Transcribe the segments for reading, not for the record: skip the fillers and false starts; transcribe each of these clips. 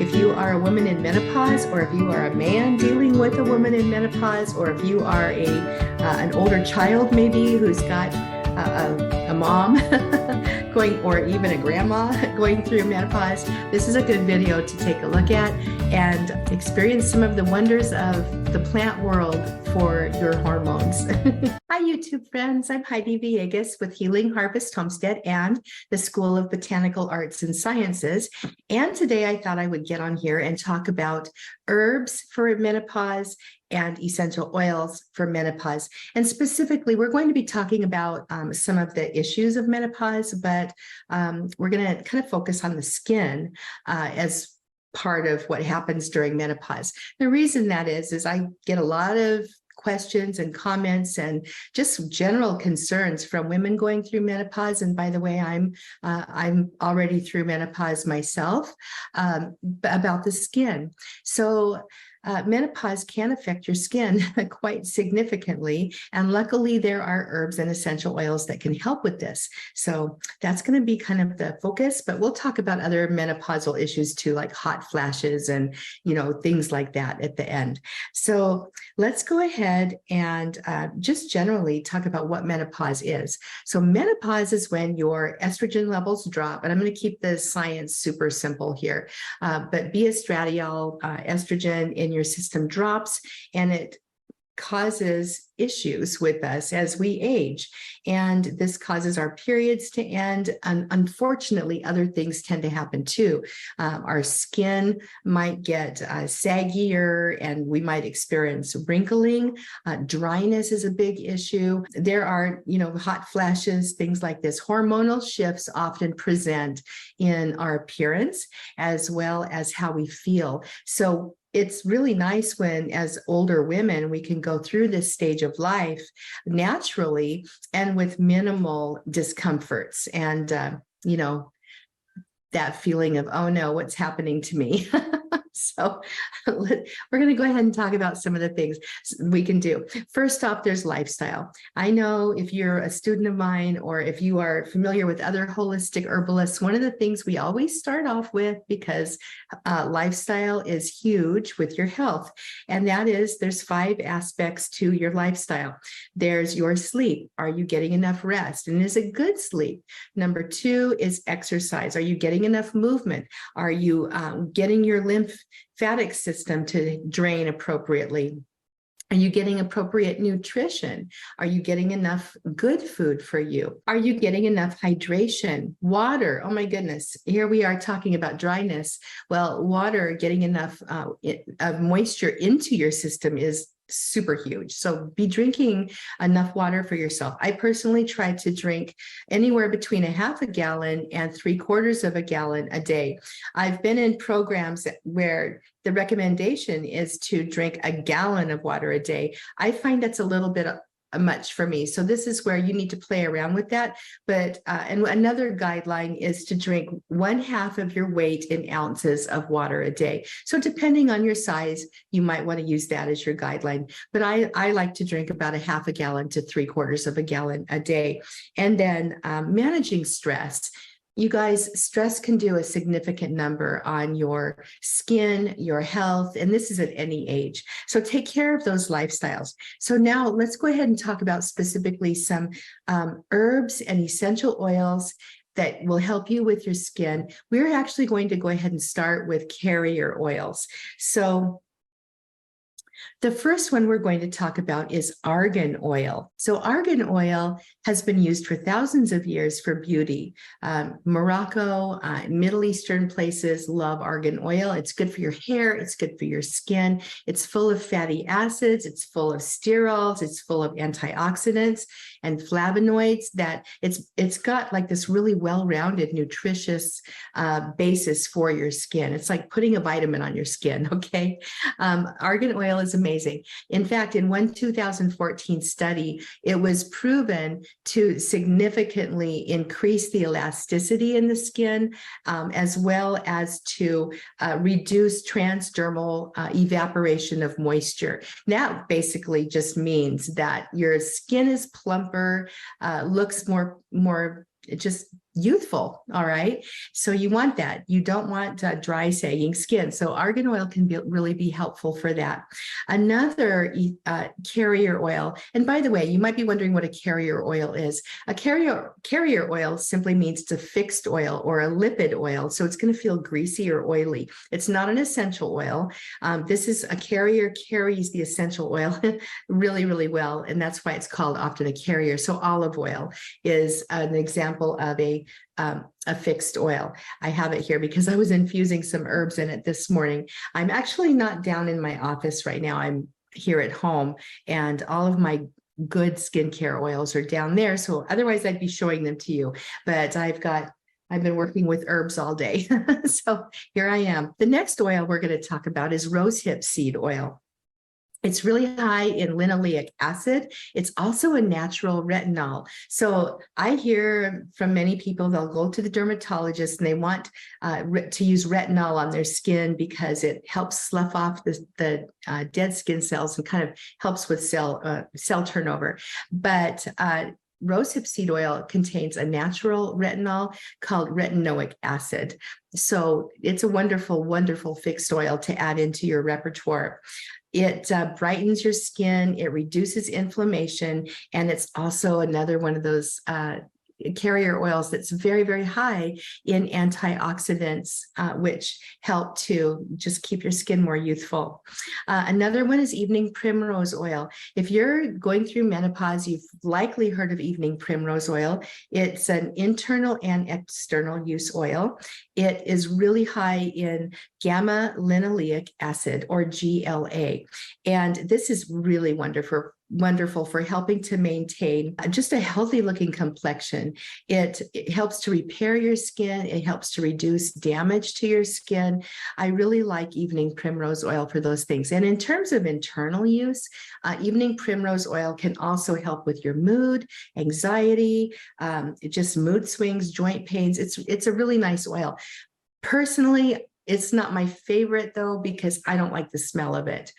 If you are a woman in menopause, or if you are a man dealing with a woman in menopause, or if you are an older child maybe who's got a mom going, or even a grandma going through menopause, this is a good video to take a look at and experience some of the wonders of the plant world for your hormones. Hi, YouTube friends. I'm Heidi Villegas with Healing Harvest Homestead and the School of Botanical Arts and Sciences. And today I thought I would get on here and talk about herbs for menopause and essential oils for menopause. And specifically, we're going to be talking about some of the issues of menopause, but we're going to kind of focus on the skin as part of what happens during menopause. The reason that is I get a lot of questions and comments and just general concerns from women going through menopause. And by the way, I'm already through menopause myself, about the skin. So menopause can affect your skin quite significantly. And luckily, there are herbs and essential oils that can help with this. So that's going to be kind of the focus, but we'll talk about other menopausal issues too, like hot flashes and, things like that at the end. So let's go ahead and just generally talk about what menopause is. So menopause is when your estrogen levels drop, and I'm going to keep the science super simple here, but estradiol, estrogen in your system drops, and it causes issues with us as we age. And this causes our periods to end. And unfortunately, other things tend to happen too. Our skin might get saggier, and we might experience wrinkling. Dryness is a big issue. There are, hot flashes, things like this. Hormonal shifts often present in our appearance as well as how we feel. So it's really nice when, as older women, we can go through this stage of life naturally and with minimal discomforts and, that feeling of, oh no, what's happening to me? So we're going to go ahead and talk about some of the things we can do. First off, there's lifestyle. I know if you're a student of mine, or if you are familiar with other holistic herbalists, one of the things we always start off with, because lifestyle is huge with your health, and that is there's 5 aspects to your lifestyle. There's your sleep. Are you getting enough rest? And is it good sleep? Number 2 is exercise. Are you getting enough movement? Are you getting your lymphatic system to drain appropriately? Are you getting appropriate nutrition? Are you getting enough good food for you? Are you getting enough hydration? Water, oh my goodness, here we are talking about dryness. Well, water, getting enough of moisture into your system is super huge. So be drinking enough water for yourself. I personally try to drink anywhere between a half a gallon and 3/4 of a gallon a day. I've been in programs where the recommendation is to drink a gallon of water a day. I find that's a little bit much for me. So this is where you need to play around with that. But and another guideline is to drink 1/2 of your weight in ounces of water a day. So depending on your size, you might want to use that as your guideline. But I like to drink about a half a gallon to 3/4 of a gallon a day. And then managing stress. You guys, stress can do a significant number on your skin, your health, and this is at any age. So take care of those lifestyles. So now let's go ahead and talk about specifically some herbs and essential oils that will help you with your skin. We're actually going to go ahead and start with carrier oils. So the first one we're going to talk about is argan oil. So argan oil has been used for thousands of years for beauty. Morocco, Middle Eastern places love argan oil. It's good for your hair. It's good for your skin. It's full of fatty acids. It's full of sterols. It's full of antioxidants and flavonoids that it's got like this really well-rounded, nutritious basis for your skin. It's like putting a vitamin on your skin, okay? Argan oil is amazing. In fact, in one 2014 study, it was proven to significantly increase the elasticity in the skin, as well as to reduce transdermal evaporation of moisture. That basically just means that your skin is plumper, looks more just youthful. All right. So you want that. You don't want dry, sagging skin. So argan oil can really be helpful for that. Another carrier oil. And by the way, you might be wondering what a carrier oil is. A carrier oil simply means it's a fixed oil or a lipid oil. So it's going to feel greasy or oily. It's not an essential oil. This is a carrier, carries the essential oil really, really well. And that's why it's called often a carrier. So olive oil is an example of a fixed oil. I have it here because I was infusing some herbs in it this morning. I'm actually not down in my office right now. I'm here at home, and all of my good skincare oils are down there. So otherwise I'd be showing them to you, but I've been working with herbs all day. So here I am. The next oil we're going to talk about is rosehip seed oil. It's really high in linoleic acid. It's also a natural retinol. So I hear from many people, they'll go to the dermatologist and they want to use retinol on their skin because it helps slough off the dead skin cells and kind of helps with cell turnover. But rosehip seed oil contains a natural retinol called retinoic acid. So it's a wonderful, wonderful fixed oil to add into your repertoire. It brightens your skin, it reduces inflammation, and it's also another one of those carrier oils that's very, very high in antioxidants, which help to just keep your skin more youthful. Another one is evening primrose oil. If you're going through menopause, you've likely heard of evening primrose oil. It's an internal and external use oil. It is really high in gamma linoleic acid, or GLA. And this is really wonderful for helping to maintain just a healthy looking complexion. It helps to repair your skin. It helps to reduce damage to your skin. I really like evening primrose oil for those things. And in terms of internal use, evening primrose oil can also help with your mood, anxiety, just mood swings, joint pains. It's a really nice oil. Personally, it's not my favorite though, because I don't like the smell of it.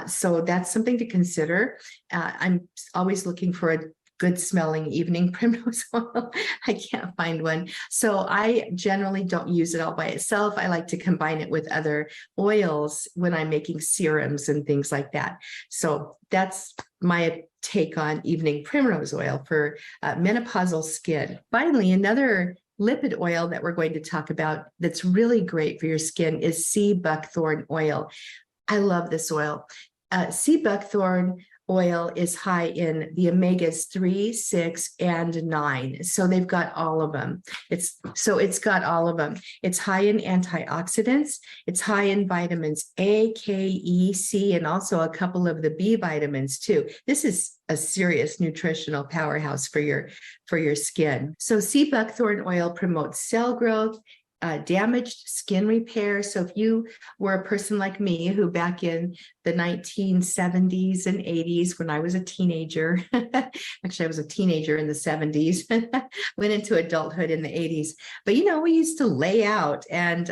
So that's something to consider. I'm always looking for a good smelling evening primrose oil. I can't find one. So I generally don't use it all by itself. I like to combine it with other oils when I'm making serums and things like that. So that's my take on evening primrose oil for menopausal skin. Finally, another lipid oil that we're going to talk about that's really great for your skin is sea buckthorn oil. I love this oil. Sea buckthorn oil is high in the omegas 3, 6, and 9. So they've got all of them. It's got all of them. It's high in antioxidants. It's high in vitamins A, K, E, C, and also a couple of the B vitamins too. This is a serious nutritional powerhouse for your skin. So sea buckthorn oil promotes cell growth, damaged skin repair. So if you were a person like me who back in the 1970s and 80s, when I was a teenager, actually I was a teenager in the 70s, went into adulthood in the 80s, but we used to lay out and,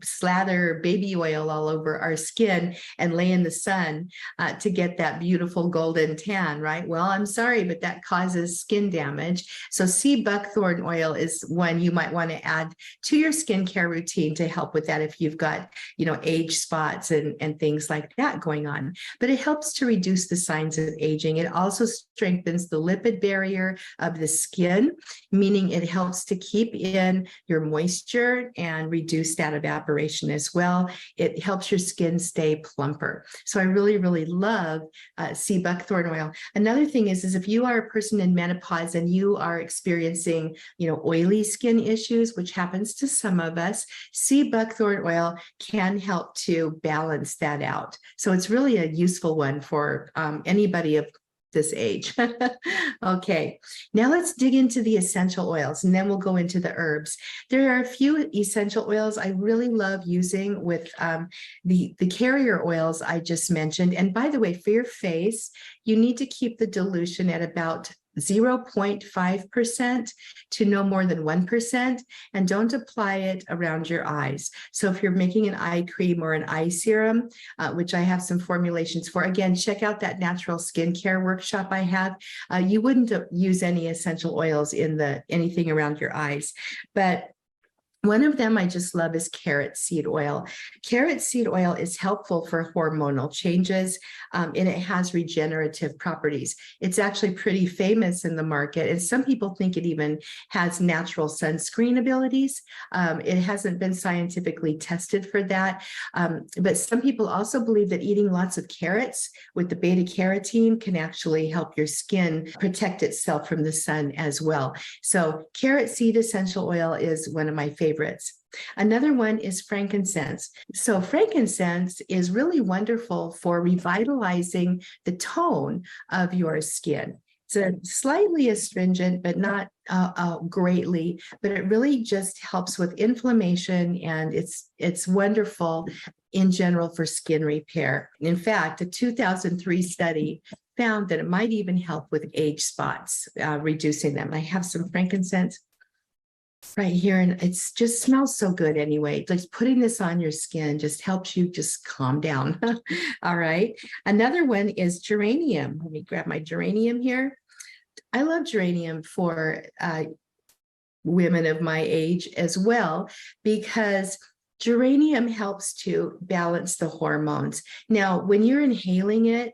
slather baby oil all over our skin and lay in the sun to get that beautiful golden tan, right? Well, I'm sorry, but that causes skin damage. So sea buckthorn oil is one you might want to add to your skincare routine to help with that if you've got, age spots and things like that going on. But it helps to reduce the signs of aging. It also strengthens the lipid barrier of the skin, meaning it helps to keep in your moisture and reduce that evaporation as well. It helps your skin stay plumper. So I really, really love sea buckthorn oil. Another thing is if you are a person in menopause and you are experiencing, oily skin issues, which happens to some of us, sea buckthorn oil can help to balance that out. So it's really a useful one for anybody of this age. Okay, now let's dig into the essential oils and then we'll go into the herbs. There are a few essential oils I really love using with the carrier oils I just mentioned. And by the way, for your face, you need to keep the dilution at about 0.5% to no more than 1%, and don't apply it around your eyes. So if you're making an eye cream or an eye serum, which I have some formulations for, again, check out that natural skincare workshop I have. You wouldn't use any essential oils in anything around your eyes, but one of them I just love is carrot seed oil. Carrot seed oil is helpful for hormonal changes, and it has regenerative properties. It's actually pretty famous in the market, and some people think it even has natural sunscreen abilities. It hasn't been scientifically tested for that, but some people also believe that eating lots of carrots with the beta carotene can actually help your skin protect itself from the sun as well. So carrot seed essential oil is one of my favorites. Another one is frankincense. So frankincense is really wonderful for revitalizing the tone of your skin. It's slightly astringent, but not greatly, but it really just helps with inflammation, and it's wonderful in general for skin repair. In fact, a 2003 study found that it might even help with age spots, reducing them. I have some frankincense right here, and it's just smells so good anyway. Like putting this on your skin just helps you just calm down. All right. Another one is geranium. Let me grab my geranium here. I love geranium for women of my age as well, because geranium helps to balance the hormones. Now, when you're inhaling it,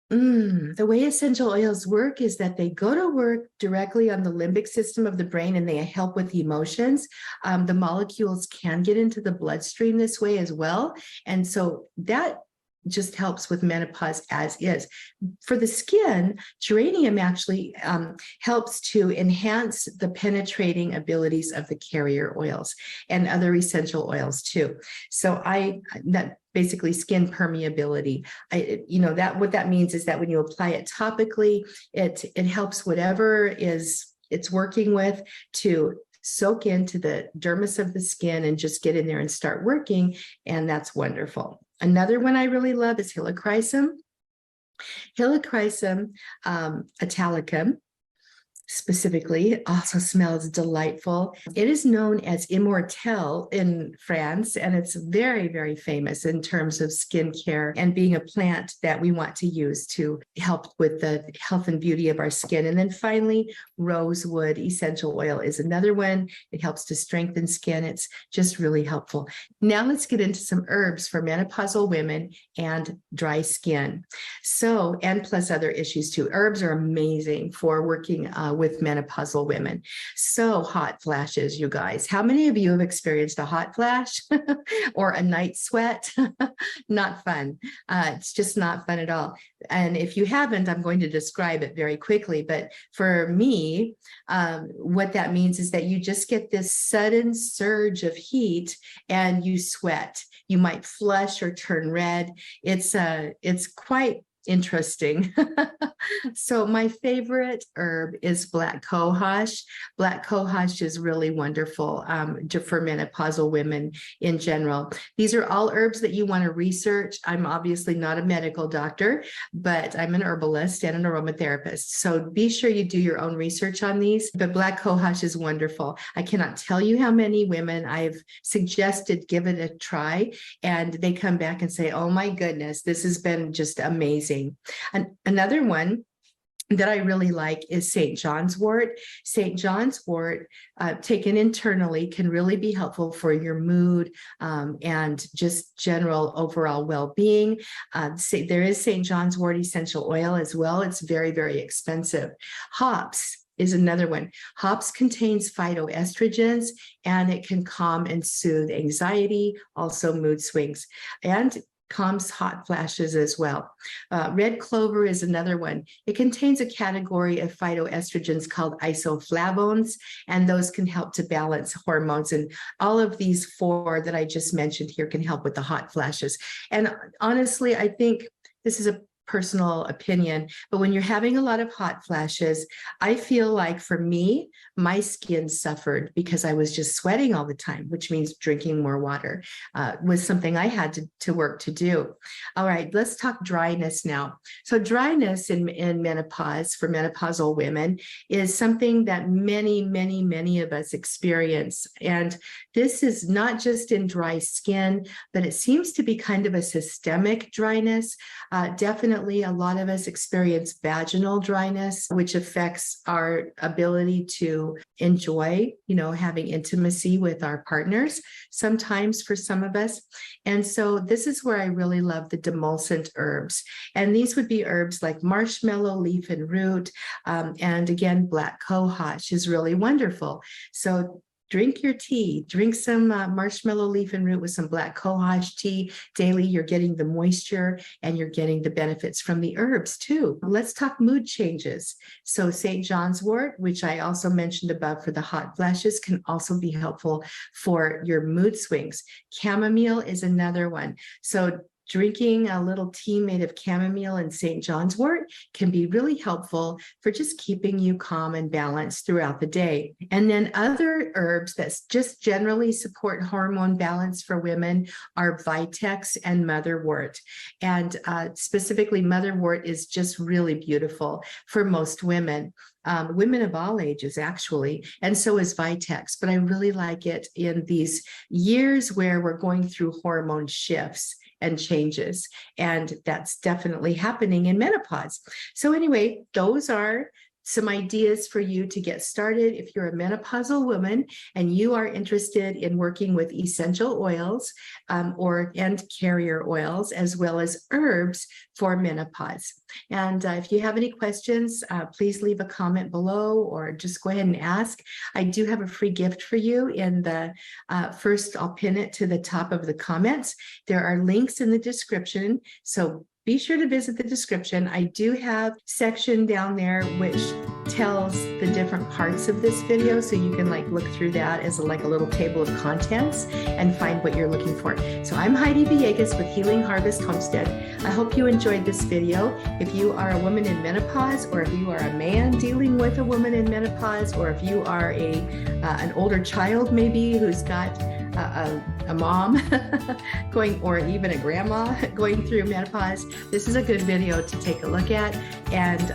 the way essential oils work is that they go to work directly on the limbic system of the brain, and they help with emotions. The molecules can get into the bloodstream this way as well. And so that just helps with menopause as is. For the skin, geranium actually helps to enhance the penetrating abilities of the carrier oils and other essential oils too. So that basically skin permeability. What that means is that when you apply it topically, it helps whatever it's working with to soak into the dermis of the skin and just get in there and start working. And that's wonderful. Another one I really love is Helichrysum. Helichrysum italicum specifically also smells delightful. It is known as immortelle in France, and it's very, very famous in terms of skincare and being a plant that we want to use to help with the health and beauty of our skin. And then finally, rosewood essential oil is another one. It helps to strengthen skin. It's just really helpful. Now let's get into some herbs for menopausal women and dry skin. So, and plus other issues too. Herbs are amazing for working with menopausal women. So hot flashes, you guys. How many of you have experienced a hot flash or a night sweat? Not fun. It's just not fun at all. And if you haven't, I'm going to describe it very quickly. But for me, what that means is that you just get this sudden surge of heat and you sweat. You might flush or turn red. It's quite interesting. So my favorite herb is black cohosh. Black cohosh is really wonderful for menopausal women in general. These are all herbs that you want to research. I'm obviously not a medical doctor, but I'm an herbalist and an aromatherapist. So be sure you do your own research on these. But black cohosh is wonderful. I cannot tell you how many women I've suggested give it a try, and they come back and say, oh my goodness, this has been just amazing. And another one that I really like is St. John's wort. St. John's wort, taken internally, can really be helpful for your mood and just general overall well-being. There is St. John's wort essential oil as well. It's very, very expensive. Hops is another one. Hops contains phytoestrogens, and it can calm and soothe anxiety, also mood swings, and calms hot flashes as well. Red clover is another one. It contains a category of phytoestrogens called isoflavones, and those can help to balance hormones. And all of these four that I just mentioned here can help with the hot flashes. And honestly, I think this is a personal opinion, but when you're having a lot of hot flashes, I feel like for me, my skin suffered because I was just sweating all the time, which means drinking more water was something I had to work to do. All right, let's talk dryness now. So dryness in menopause for menopausal women is something that many of us experience. And this is not just in dry skin, but it seems to be kind of a systemic dryness. Definitely a lot of us experience vaginal dryness, which affects our ability to enjoy, having intimacy with our partners, sometimes for some of us. And so this is where I really love the demulcent herbs. And these would be herbs like marshmallow, leaf and root. And again, black cohosh is really wonderful. So drink your tea, drink some marshmallow leaf and root with some black cohosh tea daily. You're getting the moisture and you're getting the benefits from the herbs too. Let's talk mood changes. So St. John's wort, which I also mentioned above for the hot flashes, can also be helpful for your mood swings. Chamomile is another one. So drinking a little tea made of chamomile and St. John's wort can be really helpful for just keeping you calm and balanced throughout the day. And then other herbs that just generally support hormone balance for women are vitex and motherwort. And specifically, motherwort is just really beautiful for most women. Women of all ages, actually, and so is vitex. But I really like it in these years where we're going through hormone shifts and changes. And that's definitely happening in menopause. So anyway, those are some ideas for you to get started if you're a menopausal woman and you are interested in working with essential oils and carrier oils, as well as herbs for menopause. And if you have any questions, please leave a comment below or just go ahead and ask. I do have a free gift for you in the first, I'll pin it to the top of the comments. There are links in the description. So be sure to visit the description. I do have a section down there which tells the different parts of this video, so you can look through that as a little table of contents and find what you're looking for. So I'm Heidi Villegas with Healing Harvest Homestead. I hope you enjoyed this video. If you are a woman in menopause, or if you are a man dealing with a woman in menopause, or if you are an older child maybe who's got a mom going, or even a grandma going through menopause, this is a good video to take a look at and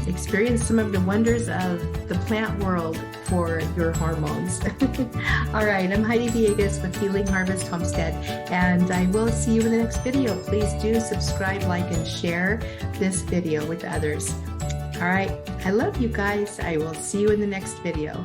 experience some of the wonders of the plant world for your hormones. All right, I'm Heidi Villegas with Healing Harvest Homestead, and I will see you in the next video. Please do subscribe, like, and share this video with others. All right, I love you guys. I will see you in the next video.